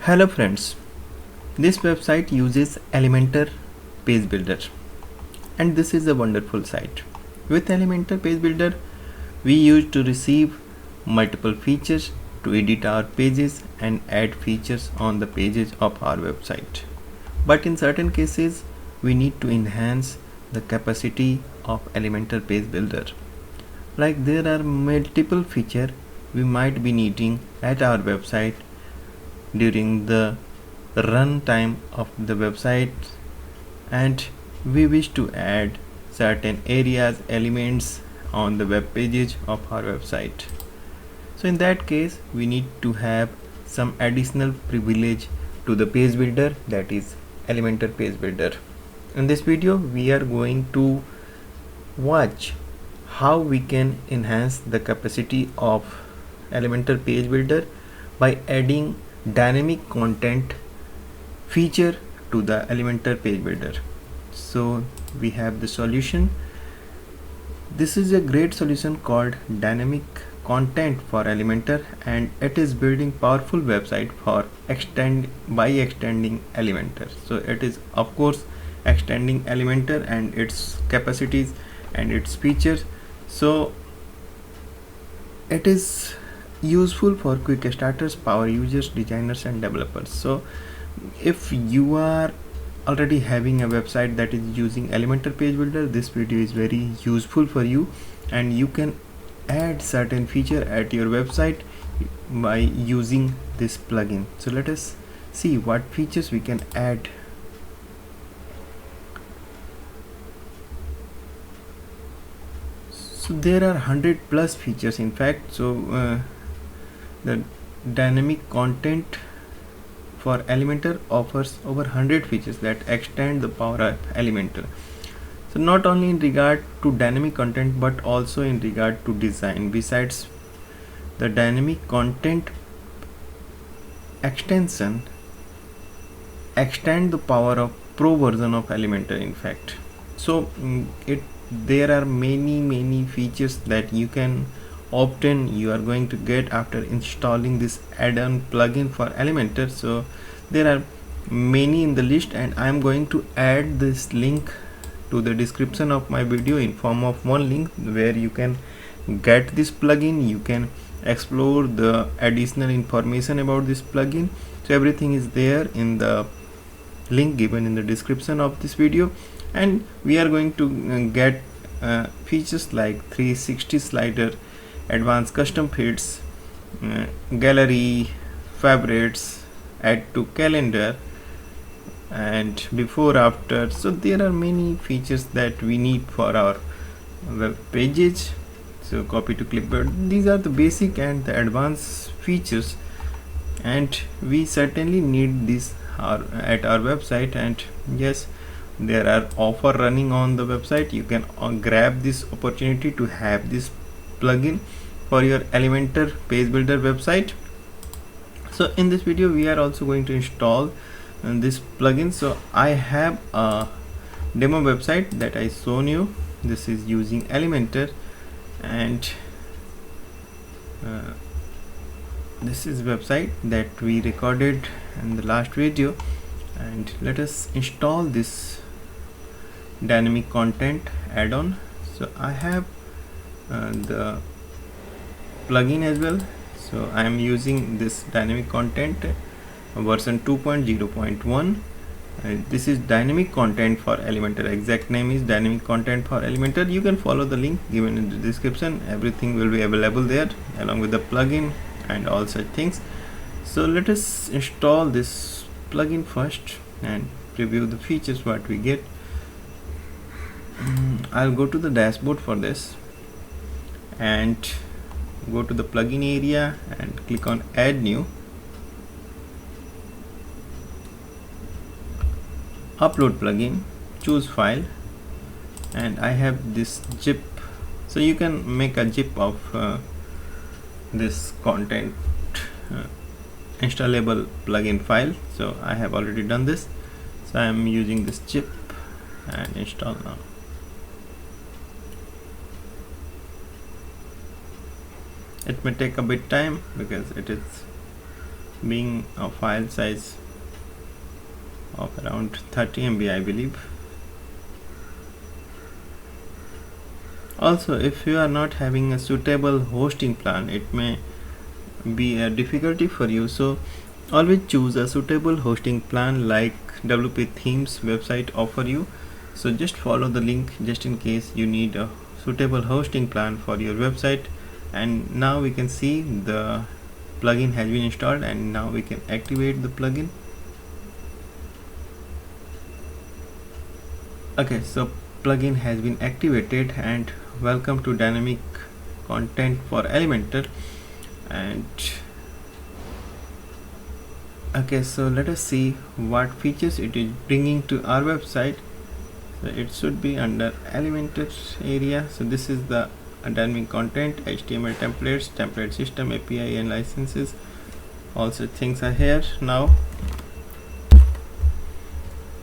Hello friends, this website uses Elementor Page Builder and this is a wonderful site. With Elementor Page Builder, we used to receive multiple features to edit our pages and add features on the pages of our website. But in certain cases, we need to enhance the capacity of Elementor Page Builder. Like there are multiple features we might be needing at our website during the run time of the website, and we wish to add certain areas, elements on the web pages of our website. So in that case, we need to have some additional privilege to the page builder, that is Elementor Page Builder. In this video, we are going to watch how we can enhance the capacity of Elementor Page Builder by adding dynamic content feature to the Elementor Page Builder. So we have the solution. This is a great solution called dynamic content for Elementor, and it is building powerful website for extending Elementor. So it is of course extending Elementor and its capacities and its features. So it is useful for quick starters, power users, designers and developers. So if you are already having a website that is using Elementor Page Builder, this video is very useful for you, and you can add certain feature at your website by using this plugin. So let us see what features we can add. So there are 100 plus features in fact. So the dynamic content for Elementor offers over 100 features that extend the power of Elementor. So not only in regard to dynamic content but also in regard to design. Besides, the dynamic content extension extend the power of pro version of Elementor in fact. So there are many features that you can obtain, you are going to get after installing this add-on plugin for Elementor. So there are many in the list, and I am going to add this link to the description of my video in form of one link where you can get this plugin, you can explore the additional information about this plugin. So everything is there in the link given in the description of this video, and we are going to get features like 360 slider, advanced custom feeds, gallery, favorites, add to calendar, and before after. So there are many features that we need for our web pages. So copy to clipboard, these are the basic and the advanced features, and we certainly need this at our website. And yes, there are offer running on the website. You can grab this opportunity to have this plugin for your Elementor Page Builder website. So in this video we are also going to install this plugin. So I have a demo website that I shown you. This is using Elementor, and this is website that we recorded in the last video, and let us install this dynamic content add-on. So I have the plugin as well. So I am using this dynamic content version 2.0.1. This is dynamic content for Elementor. Exact name is dynamic content for Elementor. You can follow the link given in the description. Everything will be available there along with the plugin and all such things. So let us install this plugin first and preview the features what we get. I'll go to the dashboard for this and go to the plugin area and click on add new, upload plugin, choose file, and I have this zip. So you can make a zip of this content installable plugin file. So I have already done this, so I am using this zip and install now. It may take a bit time because it is being a file size of around 30 MB, I believe. Also, if you are not having a suitable hosting plan, it may be a difficulty for you, so always choose a suitable hosting plan like WP Themes website offer you. So just follow the link just in case you need a suitable hosting plan for your website. And now we can see the plugin has been installed, and now we can activate the plugin. Okay, so plugin has been activated, and welcome to dynamic content for Elementor. And okay, so let us see what features it is bringing to our website. So it should be under Elementor area. So this is the dynamic content, HTML templates, template system, API and licenses. Also things are here. Now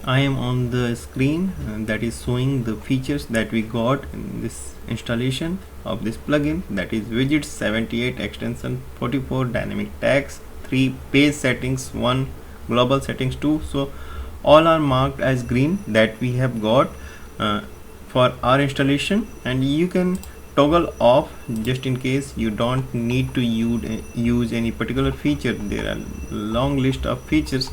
I am on the screen that is showing the features that we got in this installation of this plugin, that is widgets 78, extension 44, dynamic tags 3, page settings 1, global settings 2. So all are marked as green that we have got for our installation, and you can toggle off just in case you don't need to use any particular feature. There are long list of features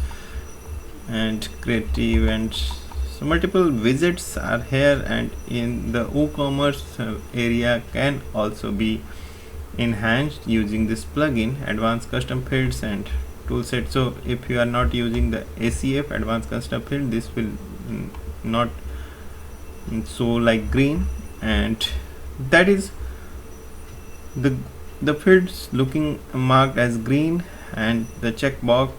and creative, and so multiple widgets are here, and in the WooCommerce area can also be enhanced using this plugin, advanced custom fields and toolset. So if you are not using the ACF advanced custom field, this will not show like green, and that is the fields looking marked as green, and the check mark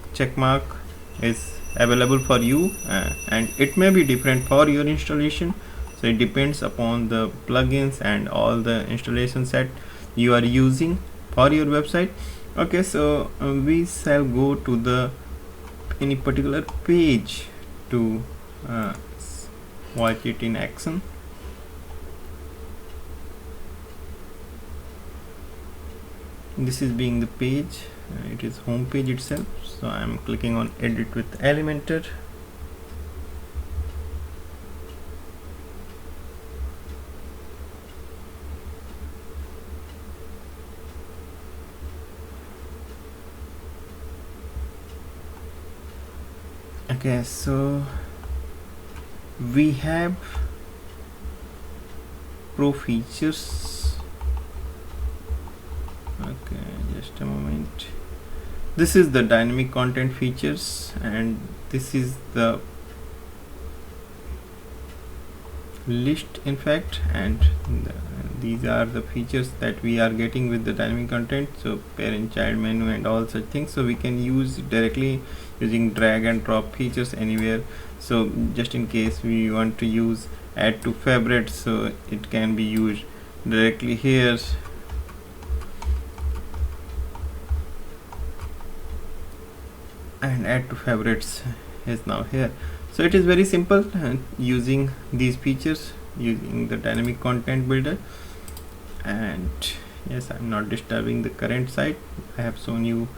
is available for you, and it may be different for your installation. So it depends upon the plugins and all the installation set you are using for your website. Okay, so we shall go to the any particular page to watch it in action. This is being the page, it is home page itself. So I am clicking on edit with Elementor. Okay, so we have pro features. Okay, just a moment. This is the dynamic content features, and this is the list in fact, and these are the features that we are getting with the dynamic content. So parent child menu and all such things, so we can use directly using drag and drop features anywhere. So just in case we want to use add to favorites, so it can be used directly here. And add to favorites is now here. So it is very simple using these features using the dynamic content builder. And yes, I'm not disturbing the current site. I have shown you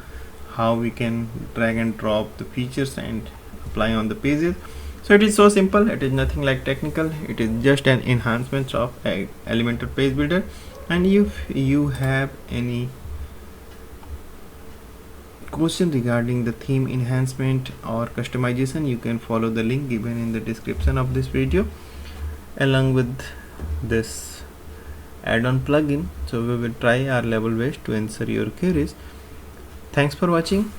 how we can drag and drop the features and apply on the pages. So it is so simple, it is nothing like technical, it is just an enhancement of Elementor page builder. And if you have any question regarding the theme enhancement or customization, you can follow the link given in the description of this video along with this add-on plugin. So we will try our level best to answer your queries. Thanks for watching.